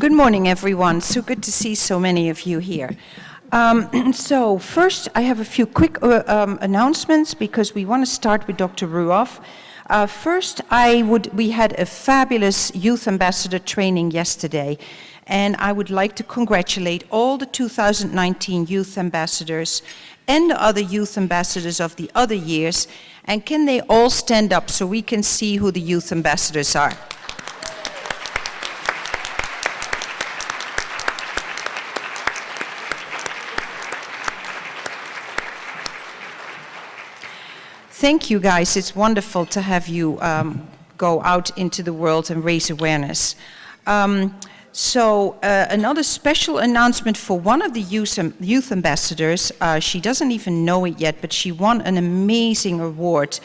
Good morning, everyone. So good to see so many of you here. So first, I have a few quick announcements because we want to start with Dr. Ruoff. First, we had a fabulous youth ambassador training yesterday, and I would like to congratulate all the 2019 youth ambassadors and the other youth ambassadors of the other years. And can they all stand up so we can see who the youth ambassadors are? Thank you, guys. It's wonderful to have you go out into the world and raise awareness. Another special announcement for one of the youth ambassadors. She doesn't even know it yet, but she won an amazing award.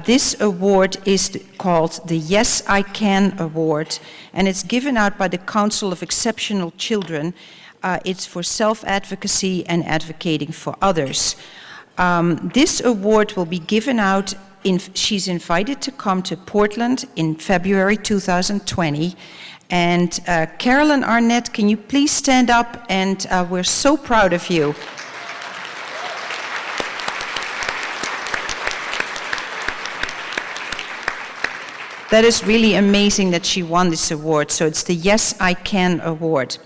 This award is called the Yes, I Can Award, and it's given out by the Council of Exceptional Children. It's for self-advocacy and advocating for others. This award will be given out, she's invited to come to Portland in February 2020. And Carolyn Arnett, can you please stand up? And we're so proud of you. That is really amazing that she won this award. So it's the Yes, I Can Award.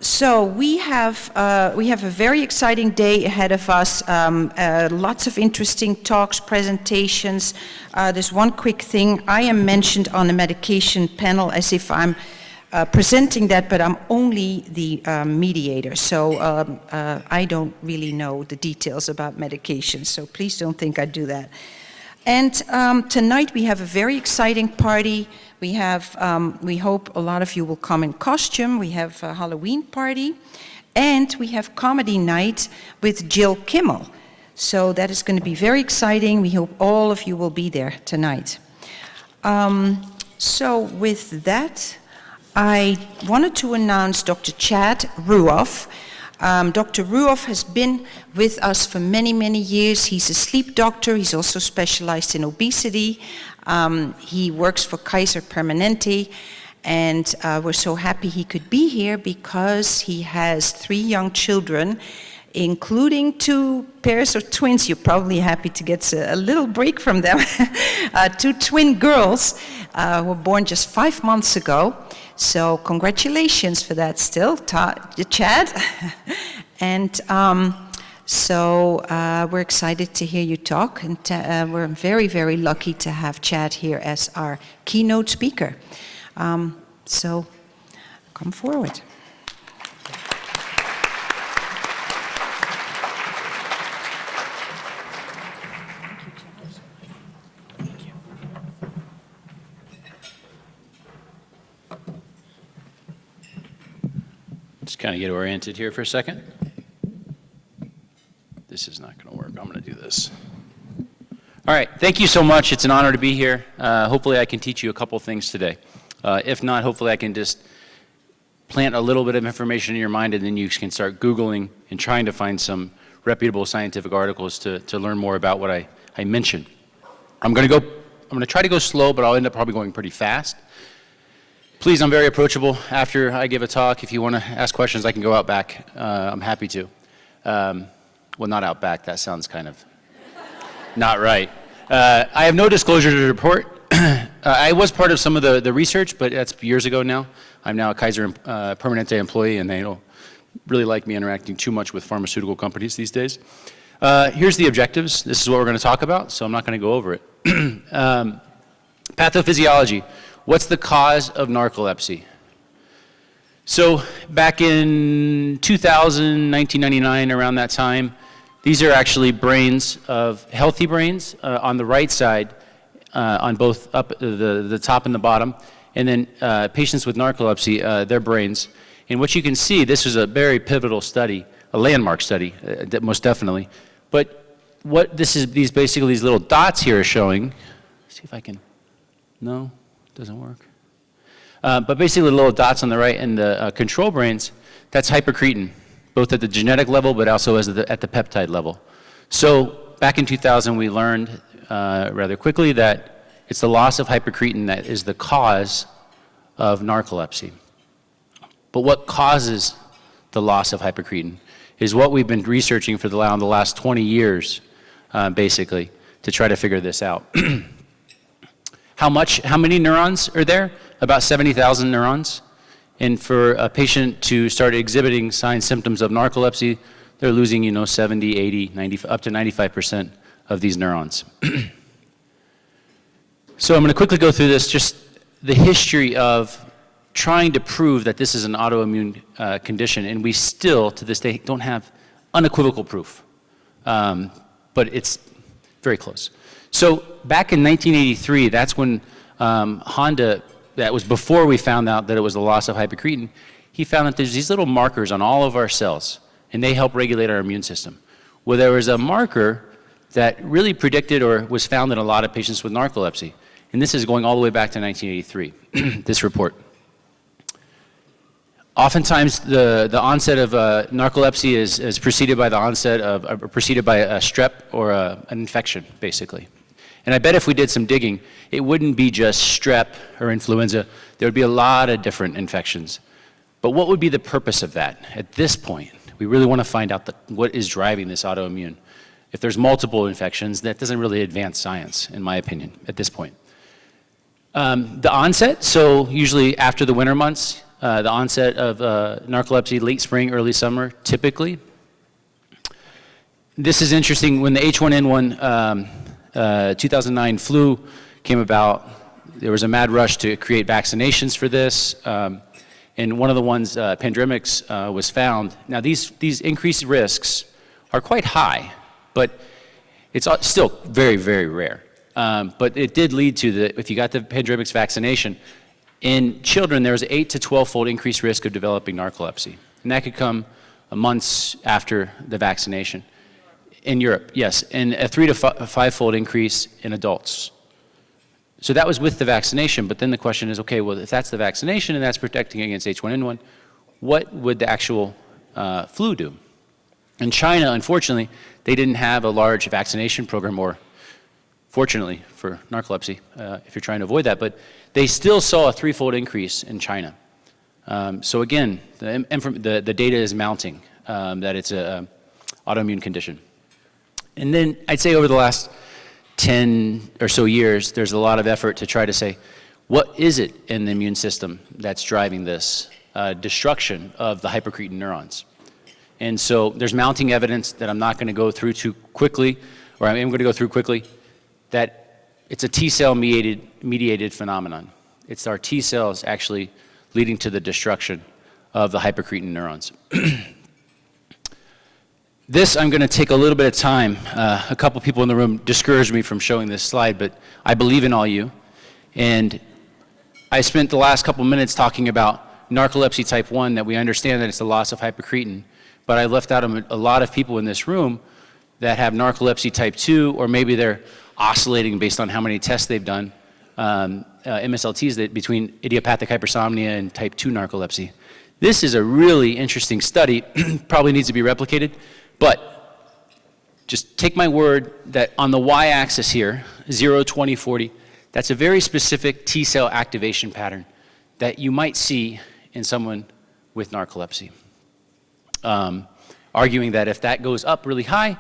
So we have a very exciting day ahead of us. Lots of interesting talks, presentations. There's one quick thing. I am mentioned on the medication panel as if I'm presenting that, but I'm only the mediator. So I don't really know the details about medications. So please don't think I do that. And tonight we have a very exciting party. We hope a lot of you will come in costume. We have a Halloween party, and we have comedy night with Jill Kimmel. So that is going to be very exciting. We hope all of you will be there tonight. So with that, I wanted to announce Dr. Chad Ruoff. Dr. Ruoff has been with us for many, many years. He's a sleep doctor. He's also specialized in obesity. He works for Kaiser Permanente, and we're so happy he could be here because he has 3 young children, including 2 pairs of twins. You're probably happy to get a little break from them. 2 twin girls were born just 5 months ago. So congratulations for that still, Chad. And we're excited to hear you talk, and we're very, very lucky to have Chad here as our keynote speaker. So come forward. Just kind of get oriented here for a second. This is not going to work. I'm going to do this. All right. Thank you so much. It's an honor to be here. Hopefully I can teach you a couple things today. If not, hopefully I can just plant a little bit of information in your mind, and then you can start Googling and trying to find some reputable scientific articles to learn more about what I mentioned. I'm going to try to go slow, but I'll end up probably going pretty fast. Please, I'm very approachable after I give a talk. If you want to ask questions, I can go out back. I'm happy to. Well, not out back. That sounds kind of not right. I have no disclosure to report. I was part of some of the research, but that's years ago now. I'm now a Kaiser Permanente employee, and they don't really like me interacting too much with pharmaceutical companies these days. Here's the objectives. This is what we're going to talk about, so I'm not going to go over it. Pathophysiology. What's the cause of narcolepsy? So back in 2000, 1999, around that time, these are actually brains of healthy brains on the right side, on both up the top and the bottom, and then patients with narcolepsy, their brains. And what you can see, this was a very pivotal study, a landmark study, most definitely. But what these little dots here are showing. Let's see if I can. No. Doesn't work. But basically the little dots on the right and the control brains, that's hypercretin, both at the genetic level but also at the peptide level. So back in 2000 we learned rather quickly that it's the loss of hypercretin that is the cause of narcolepsy. But what causes the loss of hypocretin is what we've been researching for the last 20 years, basically, to try to figure this out. How many neurons are there? About 70,000 neurons. And for a patient to start exhibiting signs, symptoms of narcolepsy, they're losing, 70, 80, 90, up to 95% of these neurons. So I'm going to quickly go through this, just the history of trying to prove that this is an autoimmune condition, and we still, to this day, don't have unequivocal proof. But it's very close. So back in 1983, that's when Honda, that was before we found out that it was the loss of hypocretin, he found that there's these little markers on all of our cells, and they help regulate our immune system. Well, there was a marker that really predicted or was found in a lot of patients with narcolepsy. And this is going all the way back to 1983, this report. Oftentimes, the onset of narcolepsy is preceded by the onset of, preceded by a strep or an infection, basically. And I bet if we did some digging, it wouldn't be just strep or influenza. There would be a lot of different infections. But what would be the purpose of that? At this point, we really want to find out what is driving this autoimmune. If there's multiple infections, that doesn't really advance science, in my opinion, at this point. The onset, so usually after the winter months, the onset of narcolepsy, late spring, early summer, typically. This is interesting. When the H1N1 2009 flu came about, there was a mad rush to create vaccinations for this. And one of the ones, Pandemrix, was found. Now, these increased risks are quite high, but it's still very, very rare. But it did lead to if you got the Pandemrix vaccination, in children, there was an 8 to 12-fold increased risk of developing narcolepsy. And that could come months after the vaccination. In Europe, yes, and a 3 to 5-fold increase in adults. So that was with the vaccination, but then the question is, okay, well, if that's the vaccination and that's protecting against H1N1, what would the actual flu do? In China, unfortunately, they didn't have a large vaccination program, or fortunately for narcolepsy, if you're trying to avoid that, but they still saw a 3-fold increase in China. So again, the data is mounting that it's an autoimmune condition. And then I'd say over the last 10 or so years, there's a lot of effort to try to say, what is it in the immune system that's driving this destruction of the hypocretin neurons? And so there's mounting evidence that I'm not going to go through too quickly, or I am going to go through quickly, that it's a T-cell mediated phenomenon. It's our T cells actually leading to the destruction of the hypocretin neurons. This, I'm going to take a little bit of time. A couple people in the room discouraged me from showing this slide, but I believe in all you. And I spent the last couple minutes talking about narcolepsy type 1, that we understand that it's the loss of hypocretin, but I left out a lot of people in this room that have narcolepsy type 2, or maybe they're oscillating based on how many tests they've done, MSLTs, between idiopathic hypersomnia and type 2 narcolepsy. This is a really interesting study, probably needs to be replicated, but just take my word that on the y-axis here, 0, 20, 40, that's a very specific T-cell activation pattern that you might see in someone with narcolepsy. Arguing that if that goes up really high,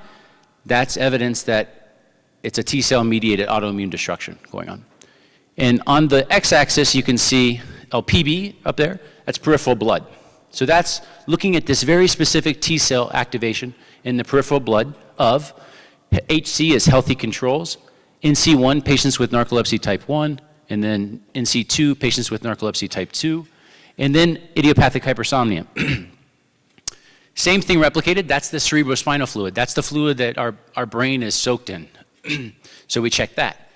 that's evidence that it's a T-cell mediated autoimmune destruction going on. And on the x-axis, you can see PB up there, that's peripheral blood. So that's looking at this very specific T-cell activation in the peripheral blood of HC is healthy controls, NC1, patients with narcolepsy type 1, and then NC2, patients with narcolepsy type 2, and then idiopathic hypersomnia. Same thing replicated, that's the cerebrospinal fluid. That's the fluid that our brain is soaked in. So we check that.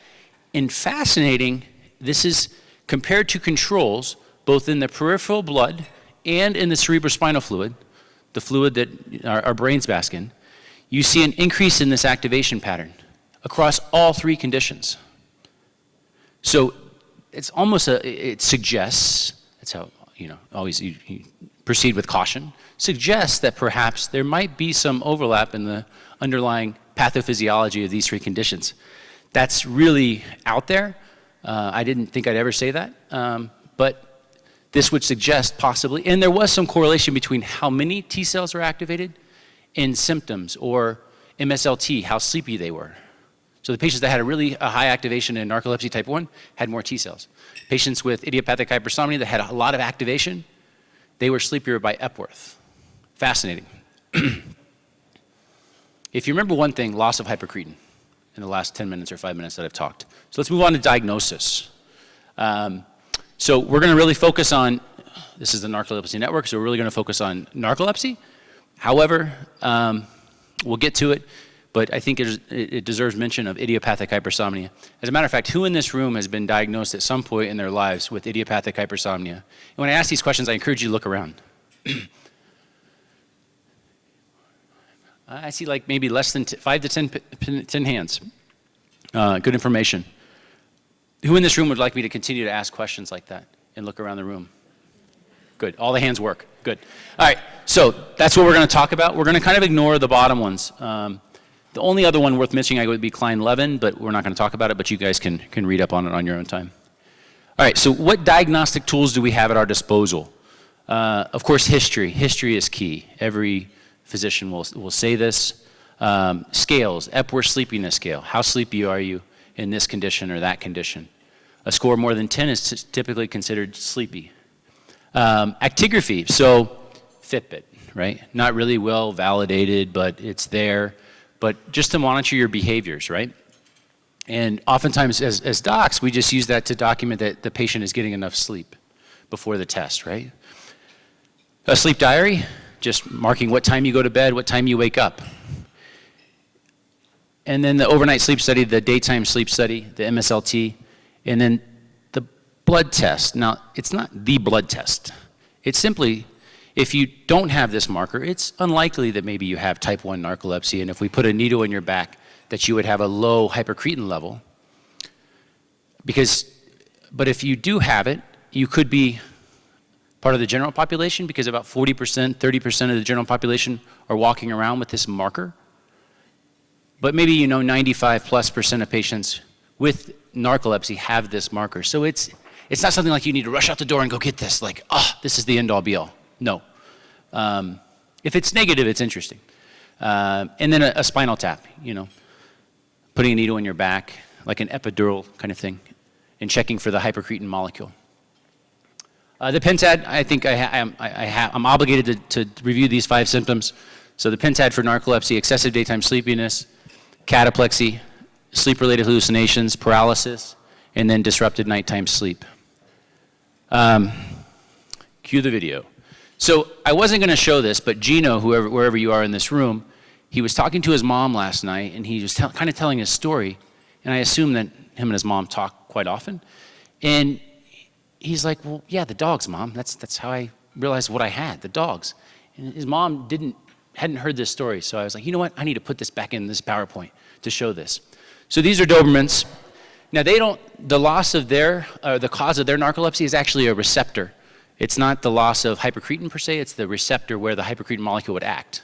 And fascinating, this is compared to controls, both in the peripheral blood and in the cerebrospinal fluid, the fluid that our brains bask in, you see an increase in this activation pattern across all 3 conditions. So it's almost it suggests, that's how, always you proceed with caution, suggests that perhaps there might be some overlap in the underlying pathophysiology of these 3 conditions. That's really out there. I didn't think I'd ever say that, but this would suggest possibly, and there was some correlation between how many T cells were activated and symptoms, or MSLT, how sleepy they were. So the patients that had a high activation in narcolepsy type 1 had more T cells. Patients with idiopathic hypersomnia that had a lot of activation, they were sleepier by Epworth. Fascinating. If you remember one thing, loss of hypercretin in the last 10 minutes or 5 minutes that I've talked. So let's move on to diagnosis. So we're going to really focus on, this is the Narcolepsy Network, so we're really going to focus on narcolepsy. However, we'll get to it, but I think it deserves mention of idiopathic hypersomnia. As a matter of fact, who in this room has been diagnosed at some point in their lives with idiopathic hypersomnia? And when I ask these questions, I encourage you to look around. I see like maybe less than 5 to 10 hands. Good information. Who in this room would like me to continue to ask questions like that and look around the room? Good. All the hands work. Good. All right. So that's what we're going to talk about. We're going to kind of ignore the bottom ones. The only other one worth mentioning would be Klein-Levin, but we're not going to talk about it, but you guys can read up on it on your own time. All right. So what diagnostic tools do we have at our disposal? Of course, history. History is key. Every physician will say this. Scales, Epworth Sleepiness Scale. How sleepy are you in this condition or that condition? A score more than 10 is typically considered sleepy. Actigraphy, so Fitbit, right? Not really well validated, but it's there. But just to monitor your behaviors, right? And oftentimes as docs, we just use that to document that the patient is getting enough sleep before the test, right? A sleep diary, just marking what time you go to bed, what time you wake up. And then the overnight sleep study, the daytime sleep study, the MSLT, and then the blood test. Now, it's not the blood test. It's simply, if you don't have this marker, it's unlikely that maybe you have type 1 narcolepsy, and if we put a needle in your back, that you would have a low hypercretin level. But if you do have it, you could be part of the general population, because about 40%, 30% of the general population are walking around with this marker. But maybe 95+% of patients with narcolepsy have this marker. So it's not something like you need to rush out the door and go get this, like, this is the end all be all. No. If it's negative, it's interesting. And then a spinal tap, putting a needle in your back, like an epidural kind of thing, and checking for the hypercretin molecule. The PENTAD, I think I'm obligated to review these 5 symptoms. So the PENTAD for narcolepsy, excessive daytime sleepiness, cataplexy, sleep-related hallucinations, paralysis, and then disrupted nighttime sleep. Cue the video. So I wasn't going to show this, but Gino, wherever you are in this room, he was talking to his mom last night, and he was kind of telling his story, and I assume that him and his mom talk quite often. And he's like, well, yeah, the dogs, Mom. That's how I realized what I had, the dogs. And his mom hadn't heard this story, so I was like, you know what? I need to put this back in this PowerPoint to show this. So these are Dobermans. Now the loss of the cause of their narcolepsy is actually a receptor. It's not the loss of hypercretin per se, it's the receptor where the hypercretin molecule would act.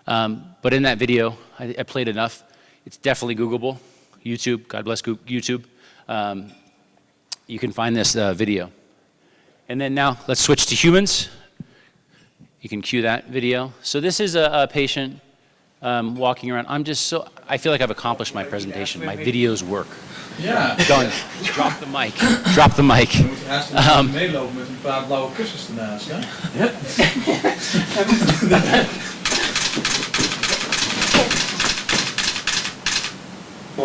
But in that video, I played enough. It's definitely Googleable. YouTube, God bless YouTube. You can find this video. And then now let's switch to humans. You can cue that video. So this is a patient walking around. I feel like I've accomplished my presentation. My videos work. Ja. Done. Drop the mic. Drop the mic. Je moet haast meelopen met een paar blauwe kussens ernaast, ja?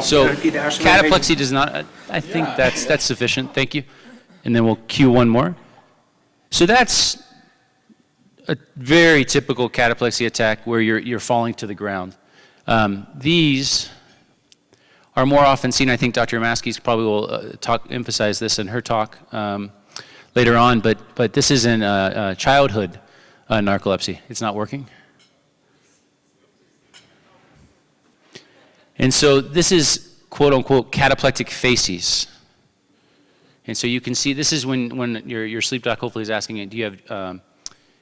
So cataplexy does not, I think that's sufficient, thank you. And then we'll cue one more. So that's a very typical cataplexy attack where you're falling to the ground. These are more often seen, I think Dr. Maskey probably will emphasize this in her talk later on, but this is in childhood narcolepsy. It's not working. And so this is quote unquote cataplectic facies. And so you can see this is when your sleep doc hopefully is asking, do you have,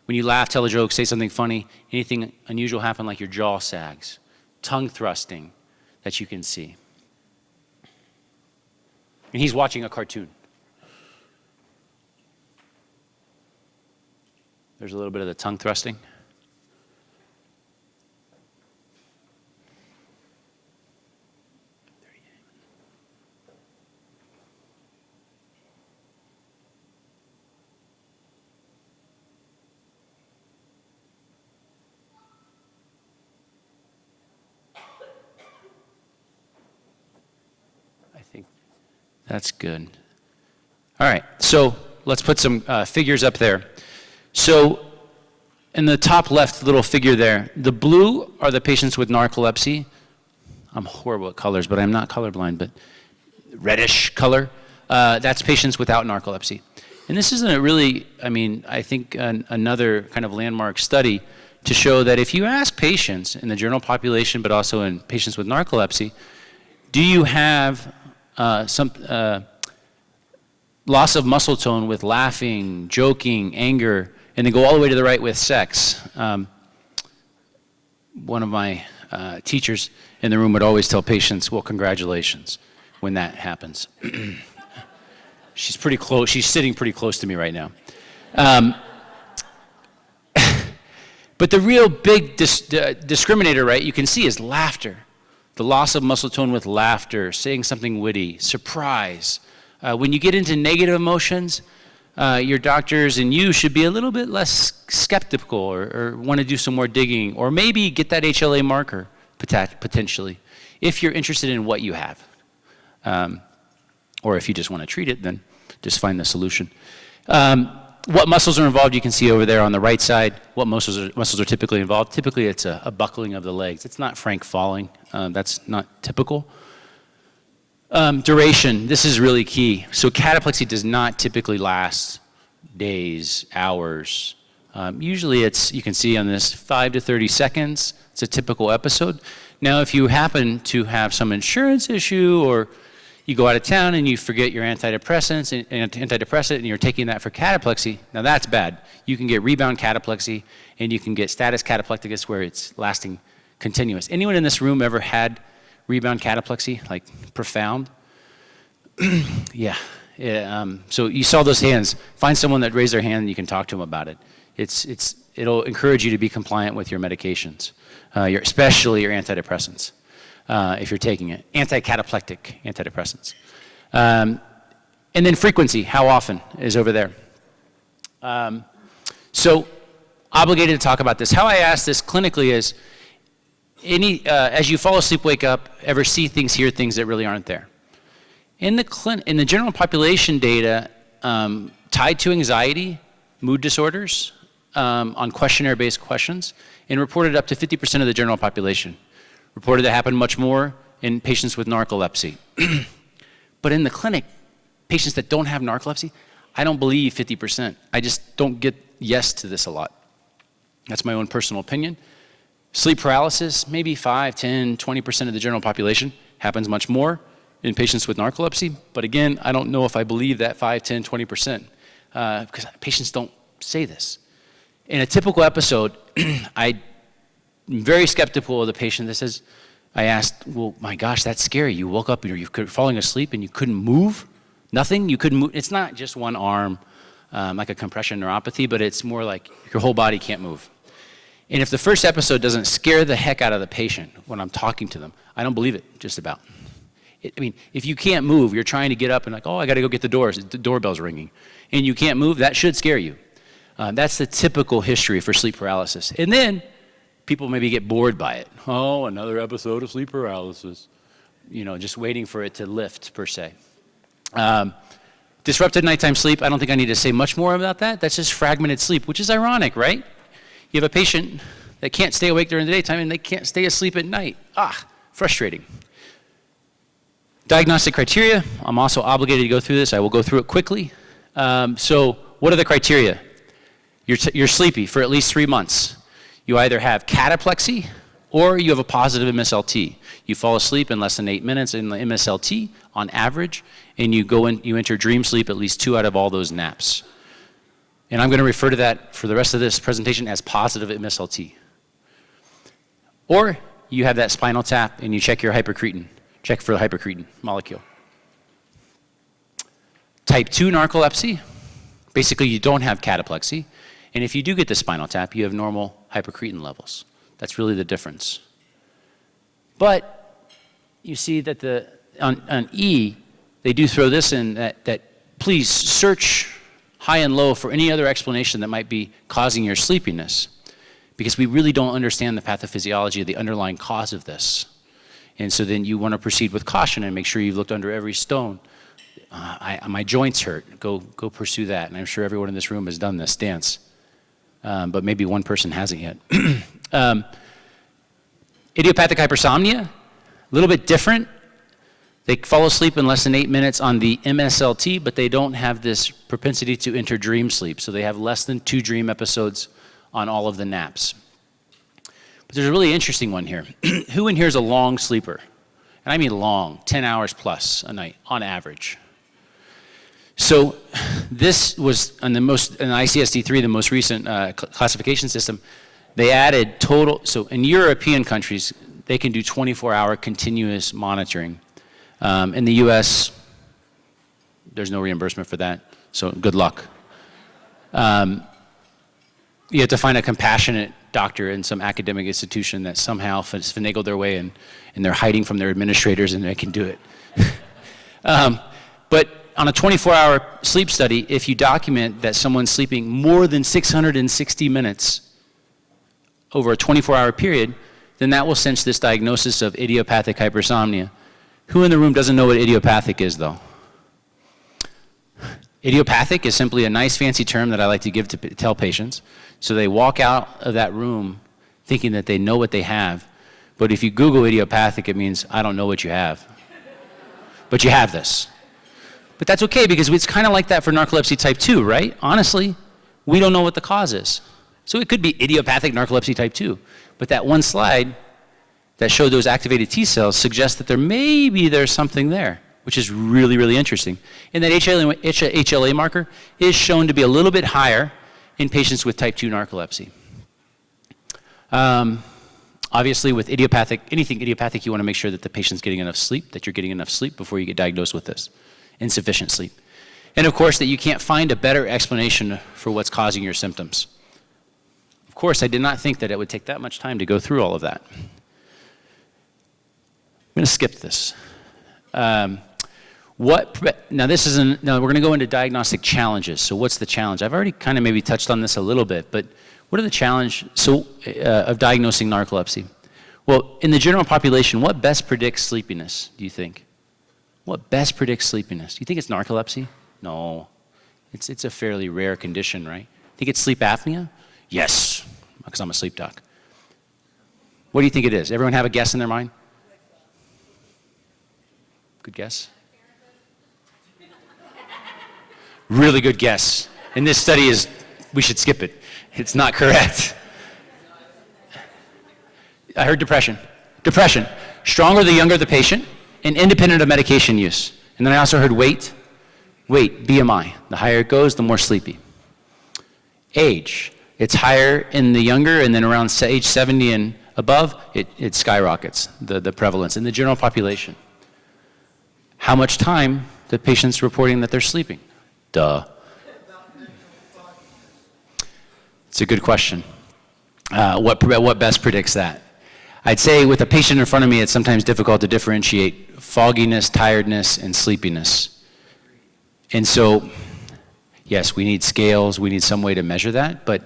when you laugh, tell a joke, say something funny, anything unusual happen like your jaw sags, tongue thrusting that you can see. And he's watching a cartoon. There's a little bit of the tongue thrusting. I think that's good. All right, so let's put some figures up there. So in the top left little figure there, the blue are the patients with narcolepsy. I'm horrible at colors, but I'm not colorblind, but reddish color, that's patients without narcolepsy. And this isn't a really, I mean, I think another kind of landmark study to show that if you ask patients in the general population, but also in patients with narcolepsy, do you have some loss of muscle tone with laughing, joking, anger, and then go all the way to the right with sex. One of my teachers in the room would always tell patients, well, congratulations, when that happens. She's pretty close, she's sitting pretty close to me right now. But the real big discriminator, right, you can see is laughter. The loss of muscle tone with laughter, saying something witty, surprise. When you get into negative emotions, your doctors and you should be a little bit less skeptical or want to do some more digging, or maybe get that HLA marker potentially, if you're interested in what you have. Or if you just want to treat it, then just find the solution. What muscles are involved, you can see over there on the right side. What muscles are typically involved? Typically, it's a buckling of the legs. It's not frank falling. That's not typical. Duration, this is really key. So cataplexy does not typically last days, hours. Usually it's, you can see on this, 5 to 30 seconds. It's a typical episode. Now, if you happen to have some insurance issue, or you go out of town and you forget your antidepressant and you're taking that for cataplexy, now that's bad. You can get rebound cataplexy and you can get status cataplecticus where it's lasting continuous. Anyone in this room ever had rebound cataplexy, like profound? Yeah. So you saw those hands. Find someone that raised their hand and you can talk to them about it. It'll encourage you to be compliant with your medications, especially your antidepressants, if you're taking it. Anti-cataplectic antidepressants. And then frequency, how often is over there. So obligated to talk about this. How I ask this clinically is, as you fall asleep, wake up, ever see things, hear things that really aren't there? In the general population data, tied to anxiety, mood disorders, on questionnaire-based questions, and reported up to 50% of the general population. Reported to happen much more in patients with narcolepsy. But in the clinic, patients that don't have narcolepsy, I don't believe 50%. I just don't get yes to this a lot. That's my own personal opinion. Sleep paralysis, maybe 5, 10, 20% of the general population, happens much more in patients with narcolepsy. But again, I don't know if I believe that 5, 10, 20%, because patients don't say this. In a typical episode, I'm very skeptical of the patient that says, I asked, well, my gosh, that's scary. You woke up and you're falling asleep and you couldn't move? Nothing? You couldn't move? It's not just one arm, like a compression neuropathy, but it's more like your whole body can't move. And if the first episode doesn't scare the heck out of the patient when I'm talking to them, I don't believe it, just about. I mean, if you can't move, you're trying to get up and like, oh, I got to go get the doorbell's ringing, and you can't move, that should scare you. That's the typical history for sleep paralysis. And then people maybe get bored by it. Oh, another episode of sleep paralysis. You know, just waiting for it to lift, per se. Disrupted nighttime sleep, I don't think I need to say much more about that. That's just fragmented sleep, which is ironic, right? You have a patient that can't stay awake during the daytime and they can't stay asleep at night. Frustrating. Diagnostic criteria, I'm also obligated to go through this. I will go through it quickly. So what are the criteria? You're sleepy for at least 3 months. You either have cataplexy or you have a positive MSLT. You fall asleep in less than 8 minutes in the MSLT on average, and you enter dream sleep at least 2 out of all those naps. And I'm going to refer to that for the rest of this presentation as positive MSLT. Or you have that spinal tap and you check your hypercretin. Check for the hypercretin molecule. Type 2 narcolepsy, basically you don't have cataplexy, And if you do get the spinal tap, you have normal hypocretin levels. That's really the difference. But you see that on E, they do throw this in that please search high and low for any other explanation that might be causing your sleepiness, because we really don't understand the pathophysiology of the underlying cause of this. And so then you want to proceed with caution and make sure you've looked under every stone. My joints hurt. Go pursue that. And I'm sure everyone in this room has done this dance. But maybe one person hasn't yet. Idiopathic hypersomnia, a little bit different. They fall asleep in less than 8 minutes on the MSLT, but they don't have this propensity to enter dream sleep. So they have less than 2 dream episodes on all of the naps. But there's a really interesting one here. Who in here is a long sleeper? And I mean long, 10 hours plus a night on average. So this was in ICSD-3, the most recent classification system, they added total, so in European countries, they can do 24-hour continuous monitoring. In the US, there's no reimbursement for that, so good luck. You have to find a compassionate doctor in some academic institution that somehow finagled their way in, and they're hiding from their administrators and they can do it. But on a 24-hour sleep study, if you document that someone's sleeping more than 660 minutes over a 24-hour period, then that will cinch this diagnosis of idiopathic hypersomnia. Who in the room doesn't know what idiopathic is, though? Idiopathic is simply a nice fancy term that I like to tell patients. So they walk out of that room thinking that they know what they have. But if you Google idiopathic, it means I don't know what you have. But you have this. But that's okay, because it's kind of like that for narcolepsy type 2, right? Honestly, we don't know what the cause is. So it could be idiopathic narcolepsy type 2. But that one slide that showed those activated T cells suggests that there's something there, which is really, really interesting. And that HLA marker is shown to be a little bit higher in patients with type 2 narcolepsy. Obviously, with anything idiopathic, you want to make sure that the patient's getting enough sleep, that you're getting enough sleep before you get diagnosed with this. Insufficient sleep. And of course, that you can't find a better explanation for what's causing your symptoms. Of course, I did not think that it would take that much time to go through all of that. I'm going to skip this. Now we're going to go into diagnostic challenges. So what's the challenge? I've already kind of maybe touched on this a little bit, but what are the challenges of diagnosing narcolepsy? Well, in the general population, what best predicts sleepiness, do you think? What best predicts sleepiness? Do you think it's narcolepsy? No. It's a fairly rare condition, right? Think it's sleep apnea? Yes, because I'm a sleep doc. What do you think it is? Everyone have a guess in their mind? Good guess? Really good guess. And this study we should skip it. It's not correct. I heard depression. Depression. Stronger the younger the patient and independent of medication use. And then I also heard weight, BMI. The higher it goes, the more sleepy. Age. It's higher in the younger, and then around age 70 and above, it skyrockets, the prevalence in the general population. How much time the patient's reporting that they're sleeping? Duh. It's a good question. What best predicts that? I'd say with a patient in front of me, it's sometimes difficult to differentiate fogginess, tiredness, and sleepiness. And so, yes, we need scales, we need some way to measure that, but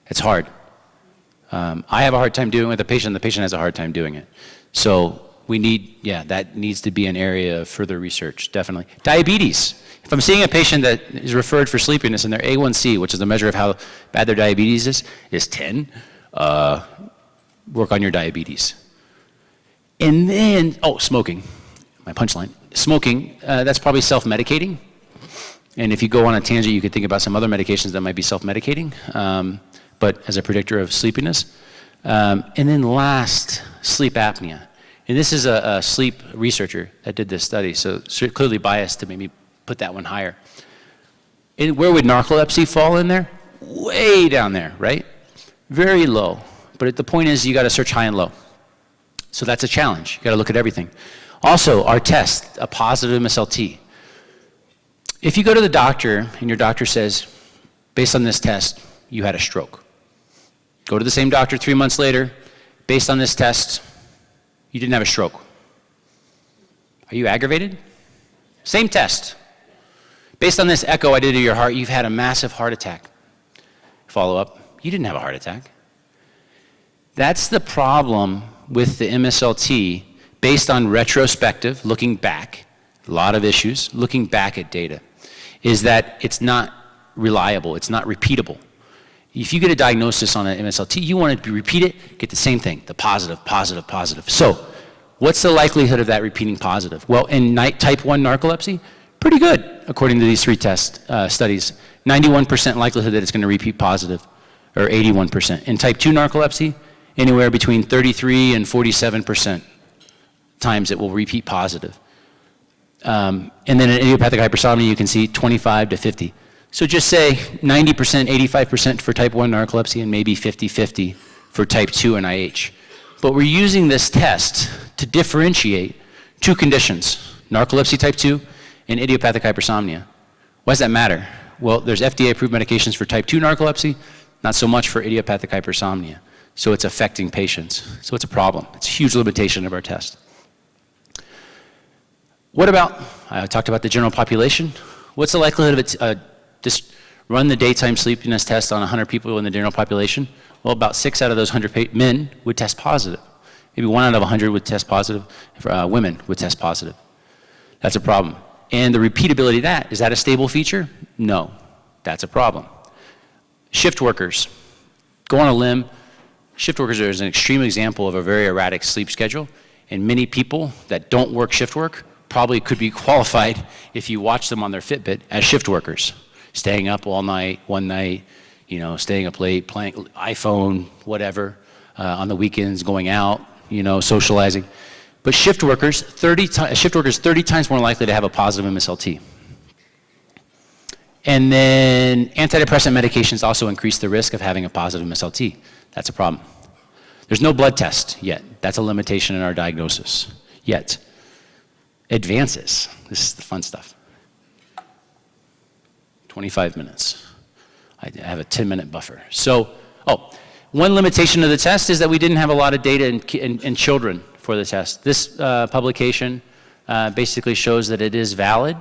it's hard. I have a hard time doing it with the patient has a hard time doing it. So that needs to be an area of further research, definitely. Diabetes. If I'm seeing a patient that is referred for sleepiness and their A1C, which is the measure of how bad their diabetes is 10, work on your diabetes. And then, smoking, my punchline. Smoking, that's probably self-medicating. And if you go on a tangent, you could think about some other medications that might be self-medicating, but as a predictor of sleepiness. And then last, sleep apnea. And this is a sleep researcher that did this study, so clearly biased to maybe put that one higher. And where would narcolepsy fall in there? Way down there, right? Very low. But the point is, you got to search high and low. So that's a challenge. You got to look at everything. Also, our test, a positive MSLT. If you go to the doctor and your doctor says, based on this test, you had a stroke. Go to the same doctor 3 months later, based on this test, you didn't have a stroke. Are you aggravated? Same test. Based on this echo I did of your heart, you've had a massive heart attack. Follow up, you didn't have a heart attack. That's the problem with the MSLT based on retrospective, looking back, a lot of issues, looking back at data, is that it's not reliable, it's not repeatable. If you get a diagnosis on an MSLT, you want to repeat it, get the same thing, the positive, positive, positive. So, what's the likelihood of that repeating positive? Well, in type 1 narcolepsy, pretty good, according to these 3 studies. 91% likelihood that it's going to repeat positive, or 81%. In type 2 narcolepsy, anywhere between 33 and 47% times it will repeat positive. And then in idiopathic hypersomnia, you can see 25 to 50. So just say 90%, 85% for type 1 narcolepsy, and maybe 50-50 for type 2 and IH. But we're using this test to differentiate 2 conditions, narcolepsy type 2 and idiopathic hypersomnia. Why does that matter? Well, there's FDA-approved medications for type 2 narcolepsy, not so much for idiopathic hypersomnia. So it's affecting patients. So it's a problem. It's a huge limitation of our test. What about, I talked about the general population. What's the likelihood of it, just run the daytime sleepiness test on 100 people in the general population? Well, about 6 out of those 100 men would test positive. Maybe 1 out of 100 would test positive. Women would test positive. That's a problem. And the repeatability of that, is that a stable feature? No, that's a problem. Shift workers. Go on a limb. Shift workers are an extreme example of a very erratic sleep schedule. And many people that don't work shift work probably could be qualified if you watch them on their Fitbit as shift workers. Staying up all night, one night, staying up late, playing iPhone, whatever, on the weekends, going out, socializing. But shift workers, 30 times more likely to have a positive MSLT. And then antidepressant medications also increase the risk of having a positive MSLT. That's a problem. There's no blood test yet. That's a limitation in our diagnosis yet. Advances. This is the fun stuff. 25 minutes. I have a 10-minute buffer. So, one limitation of the test is that we didn't have a lot of data in children for the test. This publication basically shows that it is valid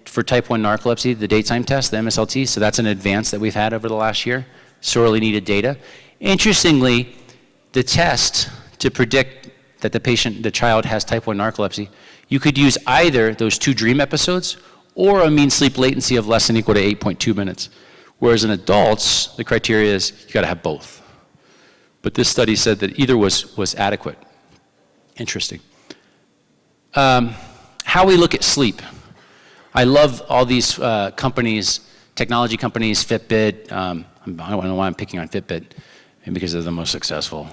for type 1 narcolepsy, the daytime test, the MSLT, so that's an advance that we've had over the last year. Sorely needed data. Interestingly, the test to predict that the child has type 1 narcolepsy, you could use either those 2 dream episodes or a mean sleep latency of less than or equal to 8.2 minutes. Whereas in adults, the criteria is you gotta have both. But this study said that either was adequate. Interesting. How we look at sleep. I love all these companies, technology companies, Fitbit. I don't know why I'm picking on Fitbit, maybe because they're the most successful.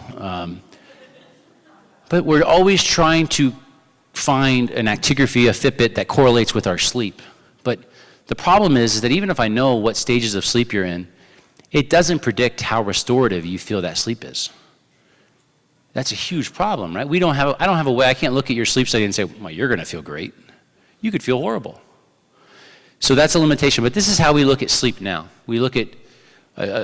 But we're always trying to find an actigraphy, a Fitbit that correlates with our sleep. But the problem is that even if I know what stages of sleep you're in, it doesn't predict how restorative you feel that sleep is. That's a huge problem, right? I don't have a way, I can't look at your sleep study and say, well, you're gonna feel great. You could feel horrible. So that's a limitation, but this is how we look at sleep now. We look at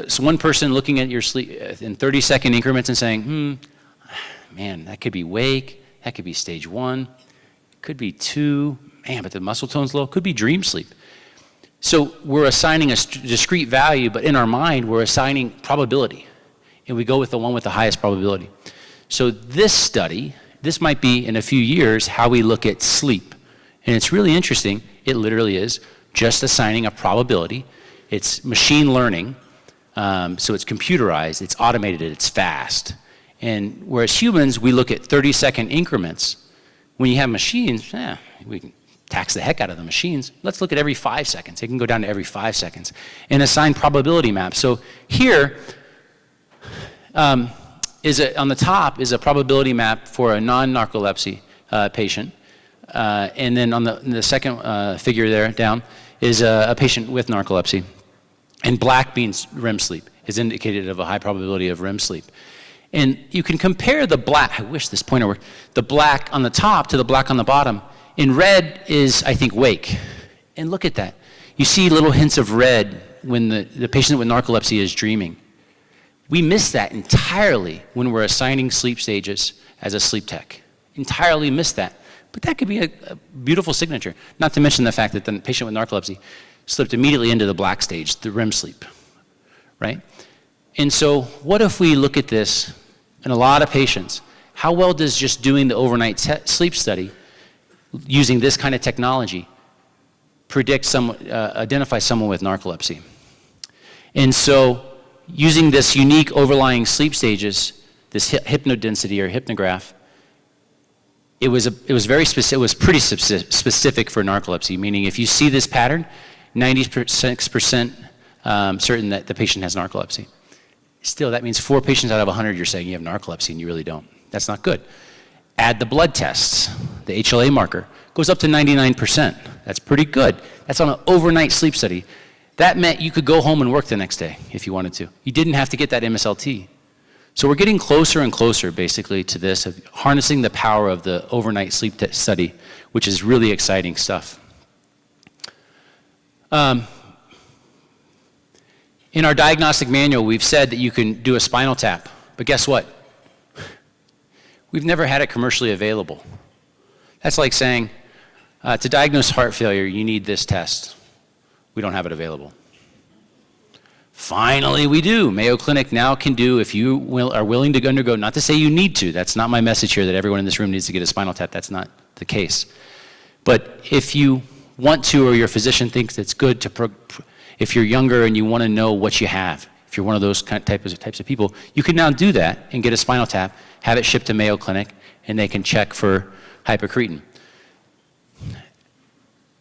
so one person looking at your sleep in 30-second increments and saying, man, that could be wake, that could be stage 1, could be 2, man, but the muscle tone's low, could be dream sleep. So we're assigning a discrete value, but in our mind, we're assigning probability. And we go with the one with the highest probability. So this study, this might be in a few years how we look at sleep. And it's really interesting. It literally is just assigning a probability. It's machine learning, so it's computerized, it's automated, it's fast. And whereas humans, we look at 30-second increments. When you have machines, we can tax the heck out of the machines. Let's look at every 5 seconds. It can go down to every 5 seconds and assign probability maps. So here on the top is a probability map for a non-narcolepsy patient. And then on the second figure there down is a patient with narcolepsy. And black means REM sleep, is indicated of a high probability of REM sleep. And you can compare the black, I wish this pointer worked, the black on the top to the black on the bottom. In red is, I think, wake. And look at that. You see little hints of red when the patient with narcolepsy is dreaming. We miss that entirely when we're assigning sleep stages as a sleep tech. Entirely miss that. But that could be a beautiful signature. Not to mention the fact that the patient with narcolepsy slipped immediately into the black stage, the REM sleep, right? And so what if we look at this in a lot of patients? How well does just doing the overnight sleep study using this kind of technology identify someone with narcolepsy? And so using this unique overlying sleep stages, this hypnodensity or hypnograph, it was very specific. It was pretty specific for narcolepsy, meaning if you see this pattern, 96% certain that the patient has narcolepsy. Still, that means 4 patients out of 100 you're saying you have narcolepsy and you really don't. That's not good. Add the blood tests, the HLA marker, goes up to 99%. That's pretty good. That's on an overnight sleep study. That meant you could go home and work the next day if you wanted to. You didn't have to get that MSLT. So we're getting closer and closer, basically, to this, of harnessing the power of the overnight sleep study, which is really exciting stuff. In our diagnostic manual, we've said that you can do a spinal tap, but guess what? We've never had it commercially available. That's like saying, to diagnose heart failure, you need this test. We don't have it available. Finally, we do. Mayo Clinic now can do, if you are willing to undergo, not to say you need to, that's not my message here that everyone in this room needs to get a spinal tap, that's not the case. But if you want to, or your physician thinks it's good to, if you're younger and you want to know what you have, if you're one of those types of people, you can now do that and get a spinal tap, have it shipped to Mayo Clinic, and they can check for hypocretin.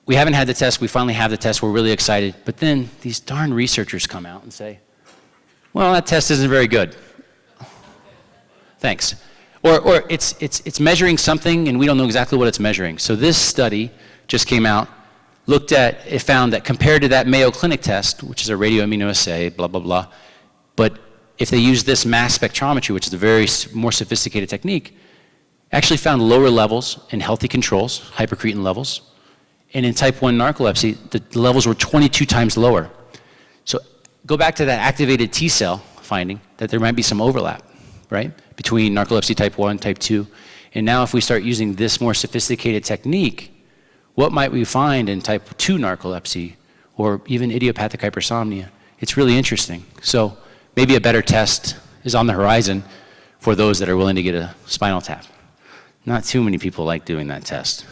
We haven't had the test, we finally have the test, we're really excited, but then these darn researchers come out and say, well, that test isn't very good. Thanks. Or it's measuring something and we don't know exactly what it's measuring. So this study just came out, it found that compared to that Mayo Clinic test, which is a radioimmunoassay, blah, blah, blah, but if they use this mass spectrometry, which is a very more sophisticated technique, actually found lower levels in healthy controls, hypocretin levels, and in type 1 narcolepsy, the levels were 22 times lower. So go back to that activated T cell finding, that there might be some overlap, right, between narcolepsy type 1, type 2. And now if we start using this more sophisticated technique, what might we find in type 2 narcolepsy or even idiopathic hypersomnia? It's really interesting. So maybe a better test is on the horizon for those that are willing to get a spinal tap. Not too many people like doing that test.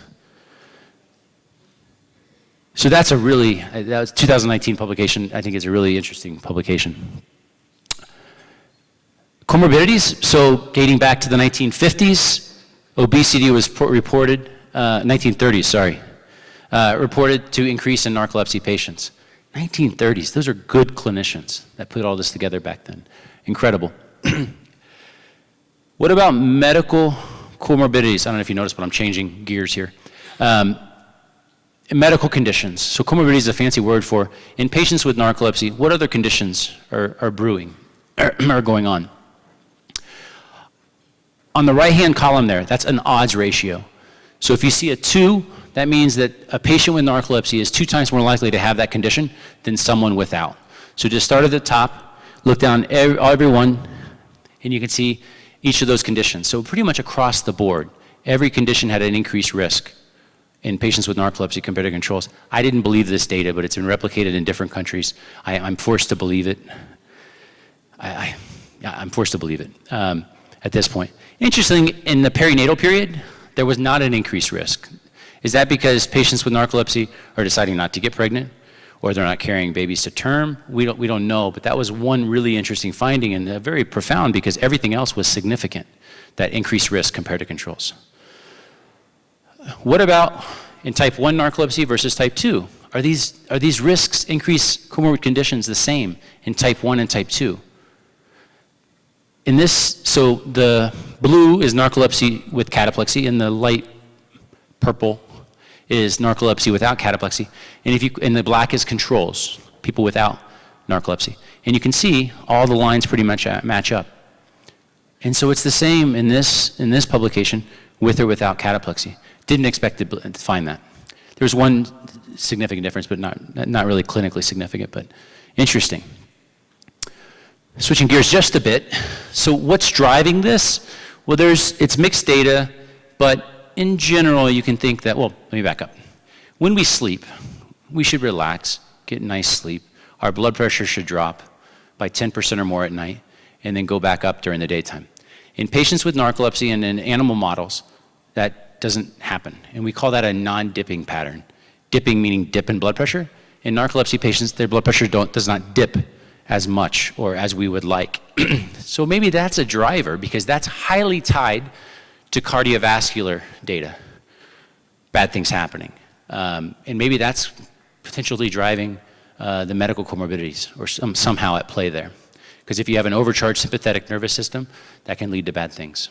So that's that was 2019 publication. I think it's a really interesting publication. Comorbidities, so dating back to the 1950s, obesity was reported, 1930s, sorry, reported to increase in narcolepsy patients. 1930s, those are good clinicians that put all this together back then. Incredible. What about medical comorbidities? I don't know if you noticed, but I'm changing gears here. Medical conditions. So comorbidity is a fancy word for, in patients with narcolepsy, what other conditions are brewing, are going on? On the right-hand column there, that's an odds ratio. So if you see a 2, that means that a patient with narcolepsy is 2 times more likely to have that condition than someone without. So just start at the top, look down everyone, and you can see each of those conditions. So pretty much across the board, every condition had an increased risk in patients with narcolepsy compared to controls. I didn't believe this data, but it's been replicated in different countries. I'm forced to believe it. I'm forced to believe it at this point. Interesting, in the perinatal period, there was not an increased risk. Is that because patients with narcolepsy are deciding not to get pregnant, or they're not carrying babies to term? We don't know, but that was one really interesting finding, and very profound because everything else was significant, that increased risk compared to controls. What about in type 1 narcolepsy versus type 2? Are these risks, increased comorbid conditions, the same in type 1 and type 2? In this, so the blue is narcolepsy with cataplexy, and the light purple is narcolepsy without cataplexy, and the black is controls, people without narcolepsy. And you can see all the lines pretty much match up. And so it's the same in this publication, with or without cataplexy. Didn't expect to find that. There's one significant difference, but not really clinically significant, but Interesting. Switching gears just a bit. So what's driving this? Well, it's mixed data, but in general, you can think that, well, let me back up. When we sleep, we should relax, get nice sleep. Our blood pressure should drop by 10% or more at night, and then go back up during the daytime. In patients with narcolepsy and in animal models, that doesn't happen, and we call that a non-dipping pattern. Dipping meaning dip in blood pressure. In narcolepsy patients, their blood pressure does not dip as much or as we would like. So maybe that's a driver, because that's highly tied to cardiovascular data, bad things happening. And maybe that's potentially driving the medical comorbidities, or somehow at play there. Because if you have an overcharged sympathetic nervous system, that can lead to bad things.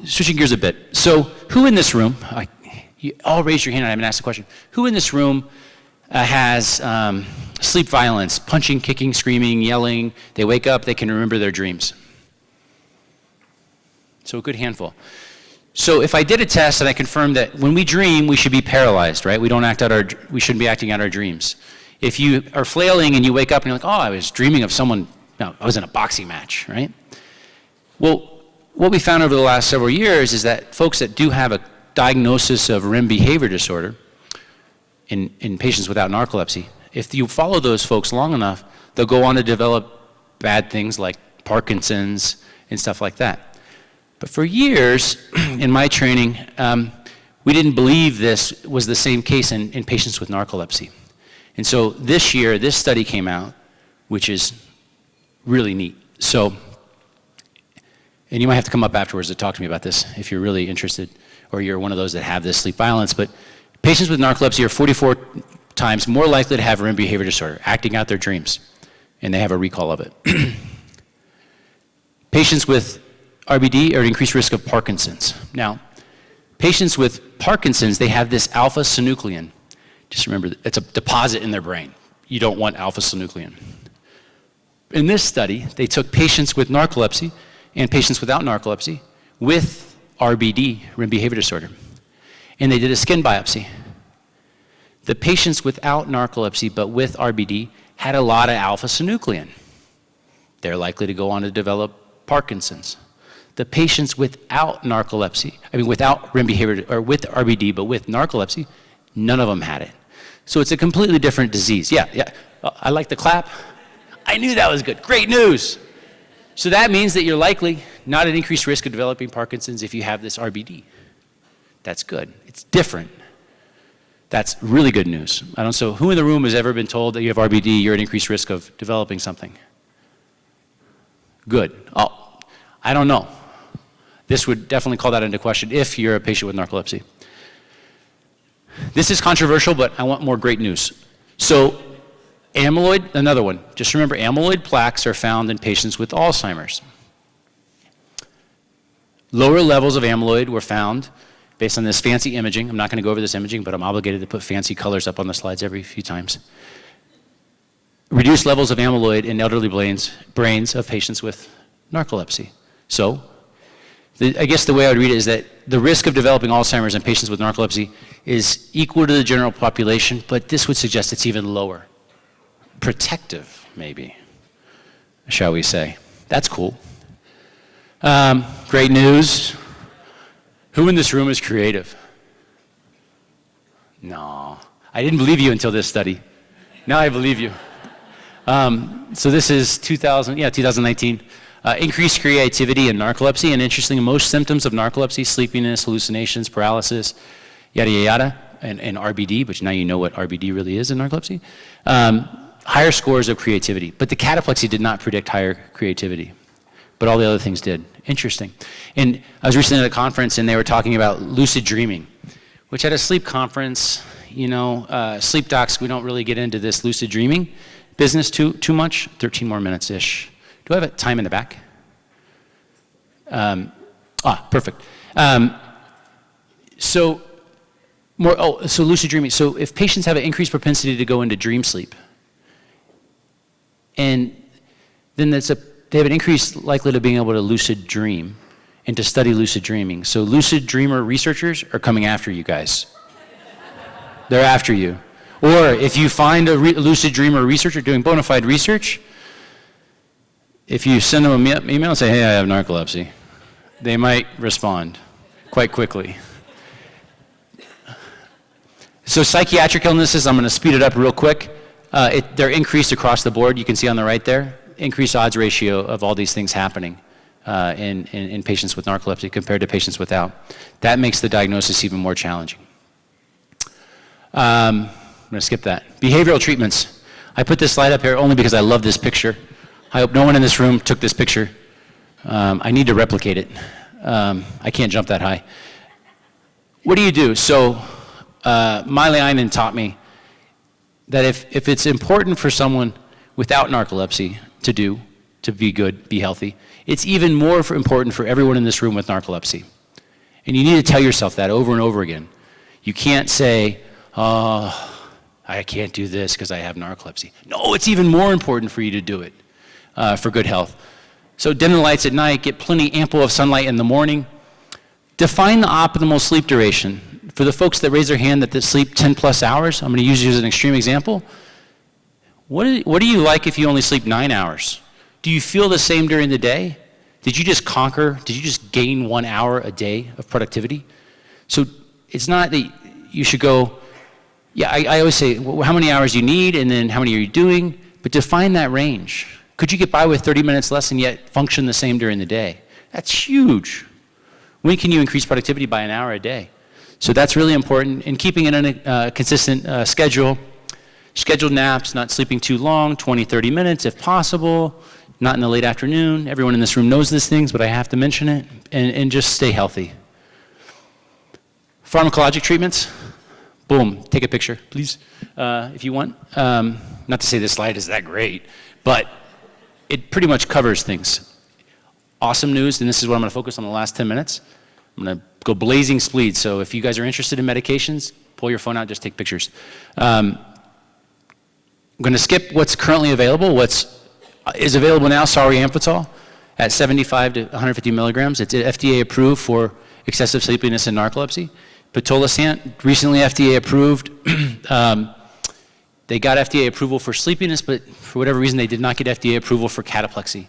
Switching gears a bit. So who in this room, you all raise your hand and I haven't asked the question, who in this room has sleep violence, punching, kicking, screaming, yelling, they wake up, they can remember their dreams? So a good handful. So if I did a test and I confirmed that when we dream, we should be paralyzed, right? We shouldn't be acting out our dreams. If you are flailing and you wake up and you're like, oh, I was dreaming of someone, no, I was in a boxing match, right? Well, what we found over the last several years is that folks that do have a diagnosis of REM behavior disorder in patients without narcolepsy, if you follow those folks long enough, they'll go on to develop bad things like Parkinson's and stuff like that. But for years, in my training, we didn't believe this was the same case in patients with narcolepsy. And so this year, this study came out, which is really neat. So, and you might have to come up afterwards to talk to me about this if you're really interested, or you're one of those that have this sleep violence. But patients with narcolepsy are 44 times more likely to have REM behavior disorder, acting out their dreams, and they have a recall of it. Patients with RBD are at increased risk of Parkinson's. Now, patients with Parkinson's, they have this alpha-synuclein. Just remember, it's a deposit in their brain. You don't want alpha-synuclein. In this study, they took patients with narcolepsy and patients without narcolepsy with RBD, REM behavior disorder, and they did a skin biopsy. The patients without narcolepsy but with RBD had a lot of alpha-synuclein. They're likely to go on to develop Parkinson's. The patients without narcolepsy, without REM behavior, or with RBD, but with narcolepsy, none of them had it. So it's a completely different disease. Yeah. I like the clap. I knew that was good. Great news. So that means that you're likely not at increased risk of developing Parkinson's if you have this RBD. That's good. It's different. That's really good news. So who in the room has ever been told that you have RBD, you're at increased risk of developing something? Good. Oh, I don't know. This would definitely call that into question if you're a patient with narcolepsy. This is controversial, but I want more great news. So amyloid, another one. Just remember, amyloid plaques are found in patients with Alzheimer's. Lower levels of amyloid were found based on this fancy imaging. I'm not going to go over this imaging, but I'm obligated to put fancy colors up on the slides every few times. Reduced levels of amyloid in elderly brains of patients with narcolepsy. So, I guess the way I would read it is that the risk of developing Alzheimer's in patients with narcolepsy is equal to the general population, but this would suggest it's even lower. Protective, maybe, shall we say. That's cool. Great news. Who in this room is creative? No. I didn't believe you until this study. Now I believe you. So this is 2019. Increased creativity in narcolepsy, and interestingly, most symptoms of narcolepsy, sleepiness, hallucinations, paralysis, yada, yada, and RBD, which now you know what RBD really is in narcolepsy, higher scores of creativity. But the cataplexy did not predict higher creativity, but all the other things did. Interesting. And I was recently at a conference, and they were talking about lucid dreaming, which at a sleep conference, sleep docs, we don't really get into this lucid dreaming business too much. 13 more minutes-ish. Do I have a time in the back? Perfect. So lucid dreaming. So if patients have an increased propensity to go into dream sleep, and then they have an increased likelihood of being able to lucid dream and to study lucid dreaming. So lucid dreamer researchers are coming after you guys. They're after you. Or if you find a lucid dreamer researcher doing bona fide research, if you send them an email and say, hey, I have narcolepsy, they might respond quite quickly. So psychiatric illnesses, I'm going to speed it up real quick. They're increased across the board. You can see on the right there, increased odds ratio of all these things happening in patients with narcolepsy compared to patients without. That makes the diagnosis even more challenging. I'm going to skip that. Behavioral treatments. I put this slide up here only because I love this picture. I hope no one in this room took this picture. I need to replicate it. I can't jump that high. What do you do? So Miley Einan taught me that if it's important for someone without narcolepsy to be good, be healthy, it's even more important for everyone in this room with narcolepsy. And you need to tell yourself that over and over again. You can't say, oh, I can't do this because I have narcolepsy. No, it's even more important for you to do it for good health. So dim the lights at night, get plenty ample of sunlight in the morning. Define the optimal sleep duration. For the folks that raise their hand that sleep 10 plus hours, I'm going to use you as an extreme example. What do you like if you only sleep 9 hours? Do you feel the same during the day? Did you just gain 1 hour a day of productivity? So it's not that you should go, yeah, I always say, well, how many hours do you need and then how many are you doing? But define that range. Could you get by with 30 minutes less and yet function the same during the day? That's huge. When can you increase productivity by an hour a day? So that's really important. And keeping it in a consistent schedule. Scheduled naps, not sleeping too long, 20, 30 minutes if possible, not in the late afternoon. Everyone in this room knows these things, but I have to mention it. And just stay healthy. Pharmacologic treatments. Boom, take a picture, please, if you want. Not to say this slide is that great, but it pretty much covers things. Awesome news, and this is what I'm going to focus on the last 10 minutes. I'm going to go blazing speed, so if you guys are interested in medications, pull your phone out, just take pictures. I'm going to skip what's currently available. What is available now, solriamfetol, at 75 to 150 milligrams. It's FDA approved for excessive sleepiness and narcolepsy. Pitolisant, recently FDA approved. They got FDA approval for sleepiness, but for whatever reason, they did not get FDA approval for cataplexy.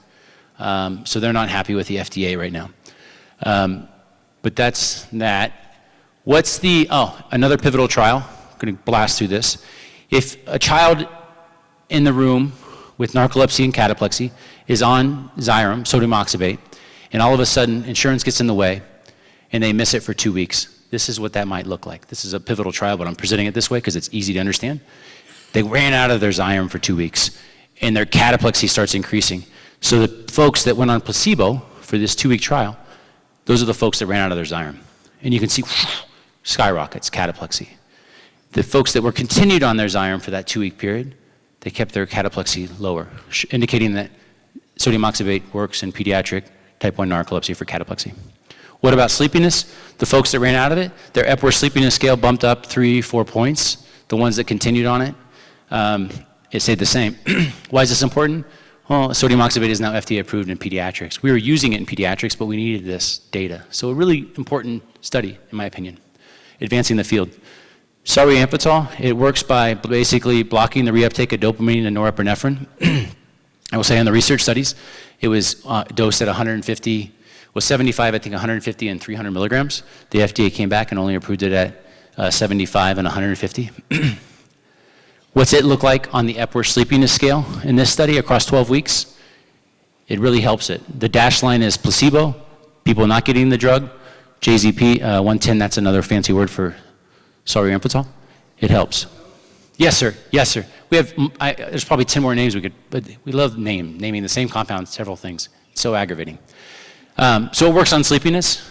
So they're not happy with the FDA right now. But that's that. What's another pivotal trial. I'm going to blast through this. If a child in the room with narcolepsy and cataplexy is on Xyrem, sodium oxybate, and all of a sudden insurance gets in the way and they miss it for 2 weeks, this is what that might look like. This is a pivotal trial, but I'm presenting it this way because it's easy to understand. They ran out of their Xyrem for 2 weeks, and their cataplexy starts increasing. So the folks that went on placebo for this 2-week trial, those are the folks that ran out of their Xyrem. And you can see skyrockets, cataplexy. The folks that were continued on their Xyrem for that 2-week period, they kept their cataplexy lower, indicating that sodium oxybate works in pediatric type 1 narcolepsy for cataplexy. What about sleepiness? The folks that ran out of it, their Epworth sleepiness scale bumped up 3-4 points. The ones that continued on it, it stayed the same. Why is this important? Well, sodium oxybate is now FDA approved in pediatrics. We were using it in pediatrics, but we needed this data. So a really important study, in my opinion, advancing the field. Solriamfetol, it works by basically blocking the reuptake of dopamine and norepinephrine. I will say on the research studies, it was dosed at 150, was 75, I think 150 and 300 milligrams. The FDA came back and only approved it at 75 and 150. What's it look like on the Epworth sleepiness scale in this study across 12 weeks? It really helps it. The dashed line is placebo, people not getting the drug. JZP 110, that's another fancy word for solriamfetol. It helps. Yes, sir. Yes, sir. We have, there's probably 10 more names we could, but we love naming the same compound, several things. It's so aggravating. So it works on sleepiness.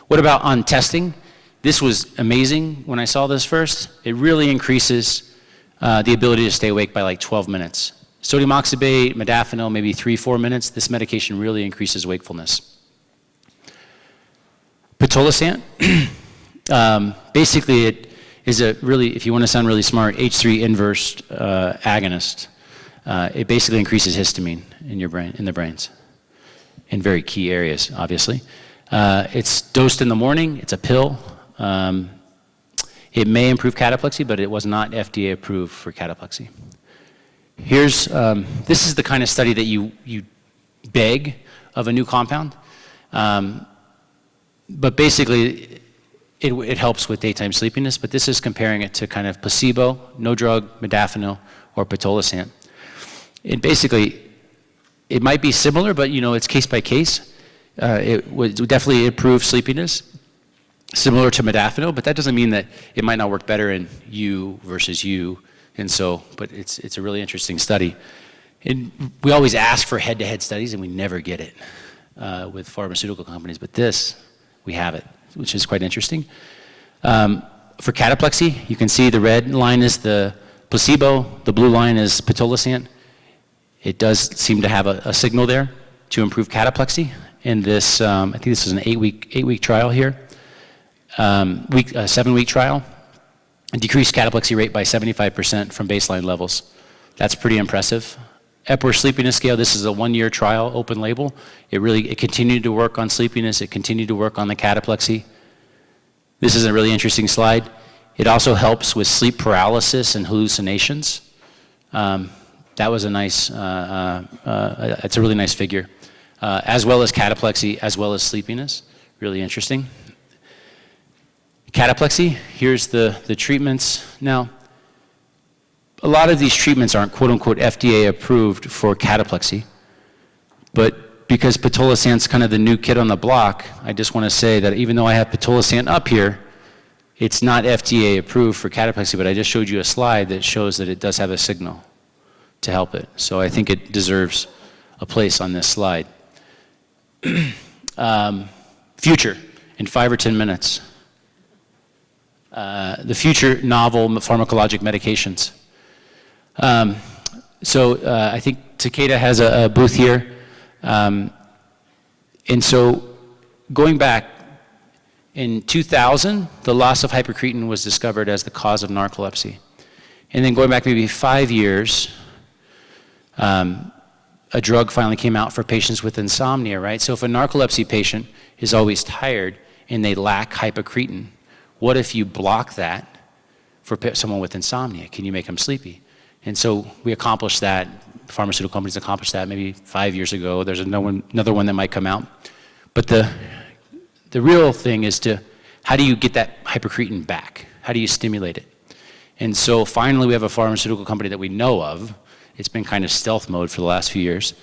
What about on testing? This was amazing when I saw this first. It really increases the ability to stay awake by like 12 minutes. Sodium oxybate, modafinil, maybe 3-4 minutes. This medication really increases wakefulness. Pitolisant, basically it is a really, if you want to sound really smart, H3 inverse agonist. It basically increases histamine in your brain, in the brains, in very key areas, obviously. It's dosed in the morning. It's a pill. It may improve cataplexy, but it was not FDA approved for cataplexy. Here's, this is the kind of study that you beg of a new compound. But basically, it helps with daytime sleepiness, but this is comparing it to kind of placebo, no drug, modafinil, or pitolisant. And basically, it might be similar, but it's case by case. It would definitely improve sleepiness, similar to modafinil, but that doesn't mean that it might not work better in you versus you. And so, but it's a really interesting study. And we always ask for head-to-head studies, and we never get it with pharmaceutical companies. But this, we have it, which is quite interesting. For cataplexy, you can see the red line is the placebo, the blue line is pitolisant. It does seem to have a signal there to improve cataplexy. In this, I think this is an eight-week trial here, 7-week trial. And decreased cataplexy rate by 75% from baseline levels. That's pretty impressive. Epworth Sleepiness Scale, this is a 1-year trial, open label. It continued to work on sleepiness. It continued to work on the cataplexy. This is a really interesting slide. It also helps with sleep paralysis and hallucinations. That was a nice, it's a really nice figure. As well as cataplexy, as well as sleepiness. Really interesting. Cataplexy, here's the treatments. Now, a lot of these treatments aren't quote-unquote FDA approved for cataplexy, but because pitolisant's kind of the new kid on the block, I just want to say that even though I have pitolisant up here, it's not FDA approved for cataplexy, but I just showed you a slide that shows that it does have a signal to help it. So I think it deserves a place on this slide. Future, in 5 or 10 minutes. The future novel pharmacologic medications. I think Takeda has a booth here. And so going back, in 2000, the loss of hypocretin was discovered as the cause of narcolepsy. And then going back maybe 5 years, a drug finally came out for patients with insomnia, right? So if a narcolepsy patient is always tired and they lack hypocretin, what if you block that for someone with insomnia? Can you make them sleepy? And so we accomplished that. Pharmaceutical companies accomplished that maybe 5 years ago. There's another one that might come out. But the real thing is how do you get that hypocretin back? How do you stimulate it? And so finally we have a pharmaceutical company that we know of. It's been kind of stealth mode for the last few years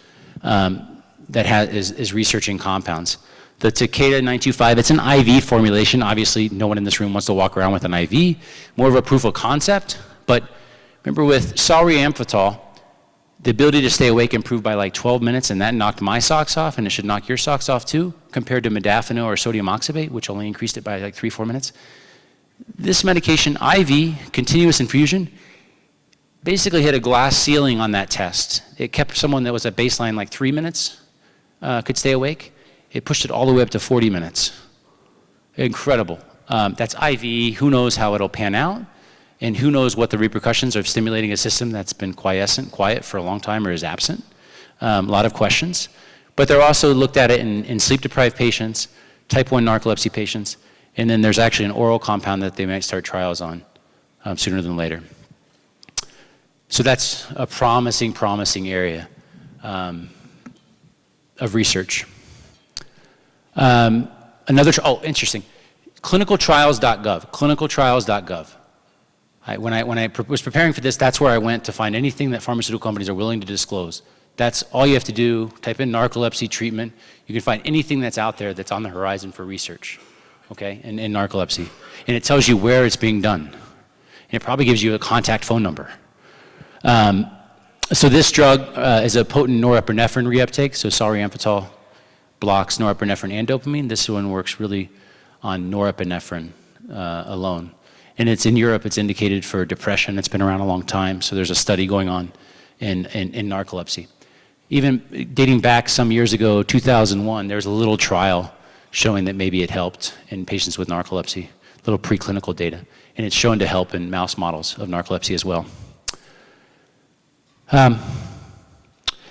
that is researching compounds. The Takeda 925, it's an IV formulation. Obviously, no one in this room wants to walk around with an IV. More of a proof of concept. But remember with solriamfetol, the ability to stay awake improved by like 12 minutes, and that knocked my socks off, and it should knock your socks off too, compared to modafinil or sodium oxybate, which only increased it by like 3-4 minutes. This medication, IV, continuous infusion, basically hit a glass ceiling on that test. It kept someone that was at baseline like 3 minutes, could stay awake. It pushed it all the way up to 40 minutes. Incredible. That's IV. Who knows how it'll pan out? And who knows what the repercussions of stimulating a system that's been quiet for a long time or is absent? A lot of questions. But they're also looked at it in sleep-deprived patients, type 1 narcolepsy patients, and then there's actually an oral compound that they might start trials on sooner than later. So that's a promising area of research. Interesting. Clinicaltrials.gov. When I was preparing for this, that's where I went to find anything that pharmaceutical companies are willing to disclose. That's all you have to do. Type in narcolepsy treatment. You can find anything that's out there that's on the horizon for research, okay, in narcolepsy. And it tells you where it's being done. And it probably gives you a contact phone number. So this drug is a potent norepinephrine reuptake. So solriamfetol blocks norepinephrine and dopamine. This one works really on norepinephrine alone. And it's in Europe, it's indicated for depression. It's been around a long time. So there's a study going on in narcolepsy. Even dating back some years ago, 2001, there was a little trial showing that maybe it helped in patients with narcolepsy, little preclinical data. And it's shown to help in mouse models of narcolepsy as well.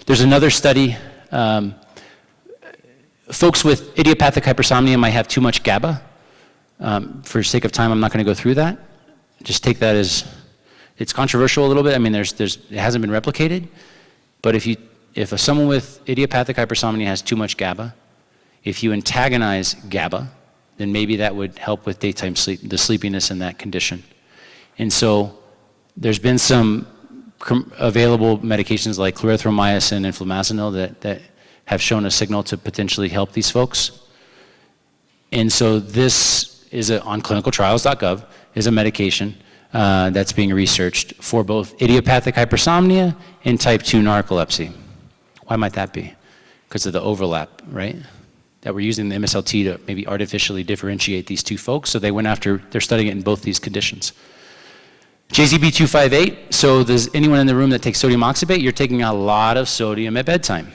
There's another study. Folks with idiopathic hypersomnia might have too much GABA. For sake of time, I'm not going to go through that. just take that as, it's controversial a little bit. I mean, it hasn't been replicated, but if someone with idiopathic hypersomnia has too much GABA, if you antagonize GABA, then maybe that would help with daytime sleep, the sleepiness in that condition. And so there's been some available medications like clarithromycin and flumazenil that have shown a signal to potentially help these folks. And so this is on clinicaltrials.gov, is a medication that's being researched for both idiopathic hypersomnia and type 2 narcolepsy. Why might that be? Because of the overlap, right? That we're using the MSLT to maybe artificially differentiate these two folks. So they're studying it in both these conditions. JZP-258, so does anyone in the room that takes sodium oxybate, you're taking a lot of sodium at bedtime.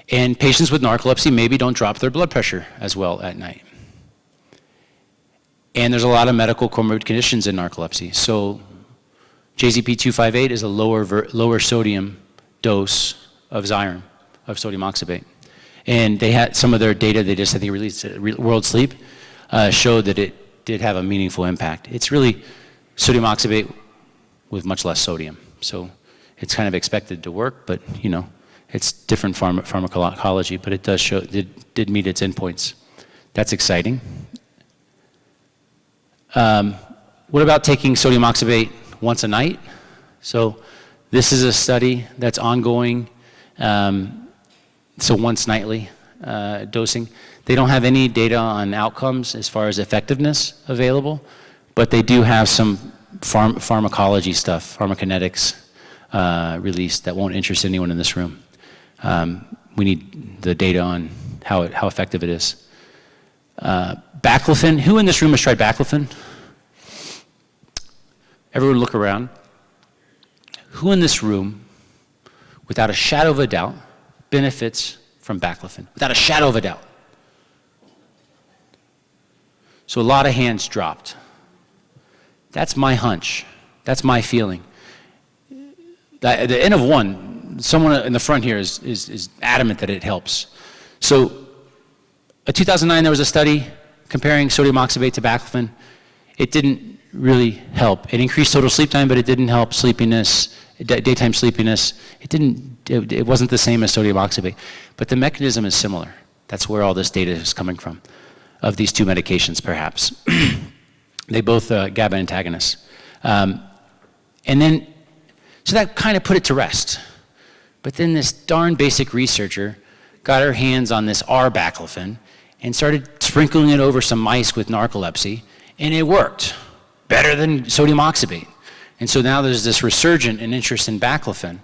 And patients with narcolepsy maybe don't drop their blood pressure as well at night. And there's a lot of medical comorbid conditions in narcolepsy. So JZP-258 is a lower sodium dose of Xyrem, of sodium oxybate. And they had some of their data they just, I think, released at World Sleep, showed that it did have a meaningful impact. It's really sodium oxybate with much less sodium. So it's kind of expected to work, but it's different pharmacology, but it does show, it did meet its endpoints. That's exciting. What about taking sodium oxybate once a night? So this is a study that's ongoing, so once nightly dosing. They don't have any data on outcomes as far as effectiveness available, but they do have some pharmacology stuff, pharmacokinetics released that won't interest anyone in this room. We need the data on how effective it is. Baclofen, who in this room has tried baclofen? Everyone look around. Who in this room, without a shadow of a doubt, benefits from baclofen? Without a shadow of a doubt. So a lot of hands dropped. That's my hunch. That's my feeling. The N of one, someone in the front here is adamant that it helps. So in 2009, there was a study comparing sodium oxybate to baclofen. It didn't really help. It increased total sleep time, but it didn't help sleepiness, daytime sleepiness. It wasn't the same as sodium oxybate. But the mechanism is similar. That's where all this data is coming from, of these two medications, perhaps. They both GABA antagonists. And then, so that kind of put it to rest. But then this darn basic researcher got her hands on this R-baclofen and started sprinkling it over some mice with narcolepsy, and it worked better than sodium oxybate. And so now there's this resurgent in interest in baclofen.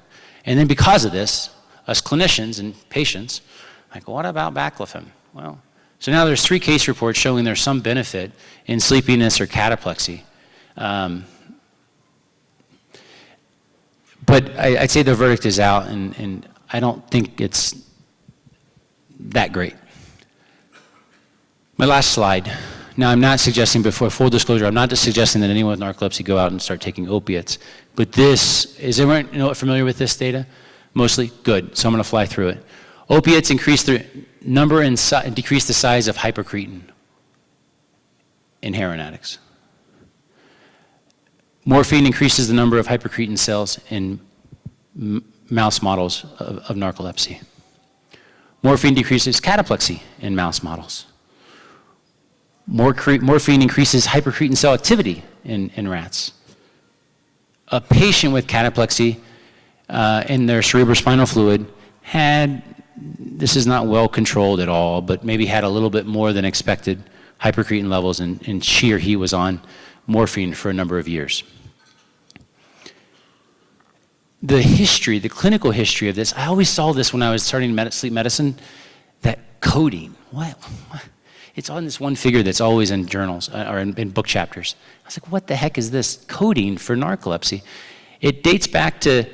And then because of this, us clinicians and patients, like, what about baclofen? Well, so now there's 3 case reports showing there's some benefit in sleepiness or cataplexy. But I'd say the verdict is out, and I don't think it's that great. My last slide. Now, I'm not suggesting, before full disclosure, I'm not just suggesting that anyone with narcolepsy go out and start taking opiates. But this, is everyone familiar with this data? Mostly? Good. So I'm going to fly through it. Opiates increase the number and decrease the size of hypocretin in heroin addicts. Morphine increases the number of hypocretin cells in mouse models of narcolepsy. Morphine decreases cataplexy in mouse models. Morphine increases hypercretin cell activity in rats. A patient with cataplexy in their cerebrospinal fluid had, this is not well controlled at all, but maybe had a little bit more than expected hypercretin levels, and she or he was on morphine for a number of years. The history, the clinical history of this, I always saw this when I was starting sleep medicine, that codeine. What? It's on this one figure that's always in journals or in book chapters. I was like, what the heck is this codeine for narcolepsy? It dates back to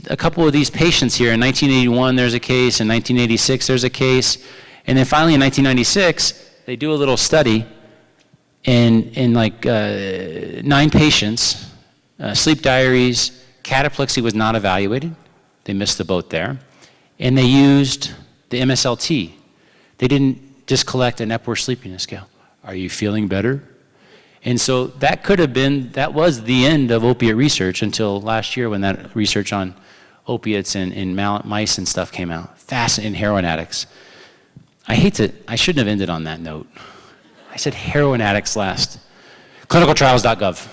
a couple of these patients here. In 1981, there's a case. In 1986, there's a case. And then finally, in 1996, they do a little study in like 9 patients, sleep diaries. Cataplexy was not evaluated. They missed the boat there. And they used the MSLT. They didn't just collect an Epworth Sleepiness Scale. Are you feeling better? And so that was the end of opiate research until last year when that research on opiates in mice and stuff came out. Fascinating, heroin addicts. I shouldn't have ended on that note. I said heroin addicts last. Clinicaltrials.gov.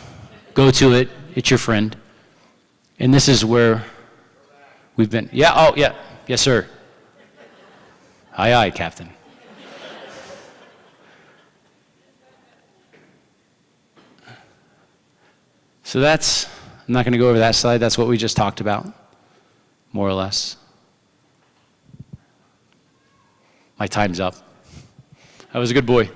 Go to it, it's your friend. And this is where we've been. Yeah, oh, yeah, yes, sir. Aye, aye, Captain. So I'm not going to go over that slide. That's what we just talked about, more or less. My time's up. I was a good boy.